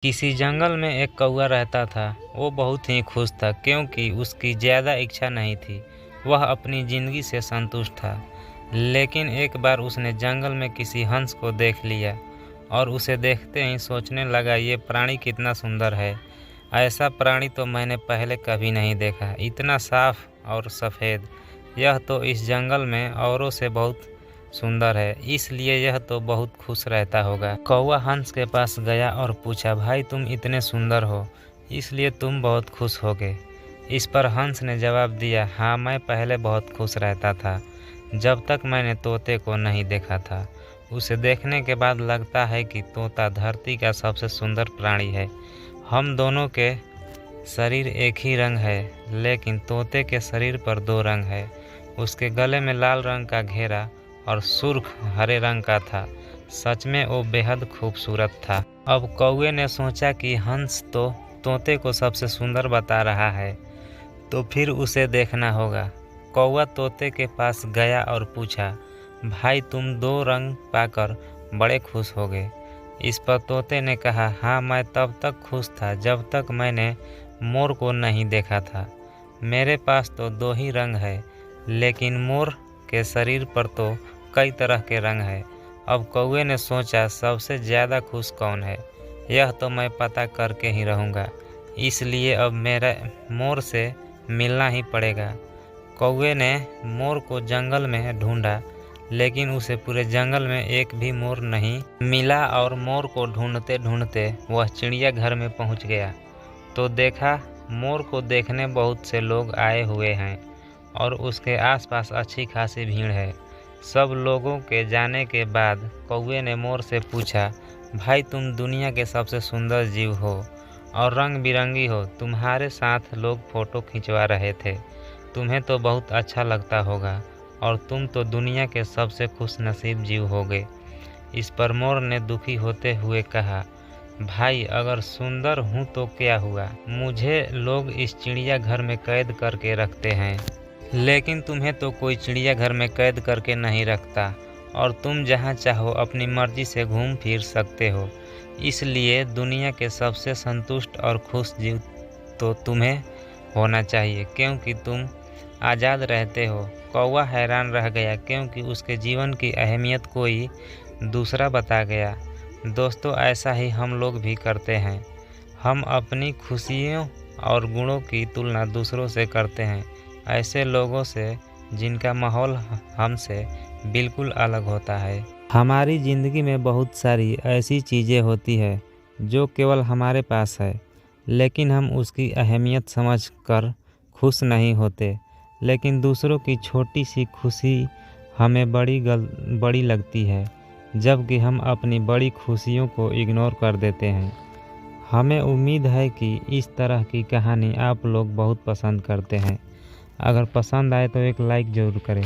किसी जंगल में एक कौवा रहता था। वो बहुत ही खुश था क्योंकि उसकी ज़्यादा इच्छा नहीं थी। वह अपनी ज़िंदगी से संतुष्ट था। लेकिन एक बार उसने जंगल में किसी हंस को देख लिया और उसे देखते ही सोचने लगा, ये प्राणी कितना सुंदर है। ऐसा प्राणी तो मैंने पहले कभी नहीं देखा, इतना साफ और सफ़ेद। यह तो इस जंगल में औरों से बहुत सुंदर है, इसलिए यह तो बहुत खुश रहता होगा। कौवा हंस के पास गया और पूछा, भाई तुम इतने सुंदर हो, इसलिए तुम बहुत खुश होगे। इस पर हंस ने जवाब दिया, हाँ मैं पहले बहुत खुश रहता था, जब तक मैंने तोते को नहीं देखा था। उसे देखने के बाद लगता है कि तोता धरती का सबसे सुंदर प्राणी है। हम दोनों के शरीर एक ही रंग है, लेकिन तोते के शरीर पर दो रंग है। उसके गले में लाल रंग का घेरा और सुर्ख हरे रंग का था। सच में वो बेहद खूबसूरत था। अब कौवे ने सोचा कि हंस तो तोते को सबसे सुंदर बता रहा है, तो फिर उसे देखना होगा। कौवा तोते के पास गया और पूछा, भाई तुम दो रंग पाकर बड़े खुश हो गए। इस पर तोते ने कहा, हाँ मैं तब तक खुश था जब तक मैंने मोर को नहीं देखा था। मेरे पास तो दो ही रंग है, लेकिन मोर के शरीर पर तो कई तरह के रंग हैं। अब कौवे ने सोचा, सबसे ज़्यादा खुश कौन है, यह तो मैं पता करके ही रहूँगा। इसलिए अब मेरा मोर से मिलना ही पड़ेगा। कौवे ने मोर को जंगल में ढूंढा, लेकिन उसे पूरे जंगल में एक भी मोर नहीं मिला और मोर को ढूंढते ढूंढते वह चिड़ियाघर में पहुंच गया तो देखा, मोर को देखने बहुत से लोग आए हुए हैं और उसके आसपास अच्छी खासी भीड़ है। सब लोगों के जाने के बाद कौवे ने मोर से पूछा, भाई तुम दुनिया के सबसे सुंदर जीव हो और रंग बिरंगी हो। तुम्हारे साथ लोग फ़ोटो खिंचवा रहे थे, तुम्हें तो बहुत अच्छा लगता होगा और तुम तो दुनिया के सबसे खुश नसीब जीव होगे। इस पर मोर ने दुखी होते हुए कहा, भाई अगर सुंदर हूँ तो क्या हुआ, मुझे लोग इस चिड़ियाघर में कैद करके रखते हैं, लेकिन तुम्हें तो कोई चिड़ियाघर में कैद करके नहीं रखता और तुम जहाँ चाहो अपनी मर्जी से घूम फिर सकते हो। इसलिए दुनिया के सबसे संतुष्ट और खुश जीव तो तुम्हें होना चाहिए, क्योंकि तुम आज़ाद रहते हो। कौवा हैरान रह गया क्योंकि उसके जीवन की अहमियत कोई दूसरा बता गया। दोस्तों, ऐसा ही हम लोग भी करते हैं। हम अपनी खुशियों और गुणों की तुलना दूसरों से करते हैं, ऐसे लोगों से जिनका माहौल हमसे बिल्कुल अलग होता है। हमारी ज़िंदगी में बहुत सारी ऐसी चीज़ें होती है जो केवल हमारे पास है, लेकिन हम उसकी अहमियत समझकर खुश नहीं होते। लेकिन दूसरों की छोटी सी खुशी हमें बड़ी लगती है, जबकि हम अपनी बड़ी खुशियों को इग्नोर कर देते हैं। हमें उम्मीद है कि इस तरह की कहानी आप लोग बहुत पसंद करते हैं। अगर पसंद आए तो एक लाइक ज़रूर करें।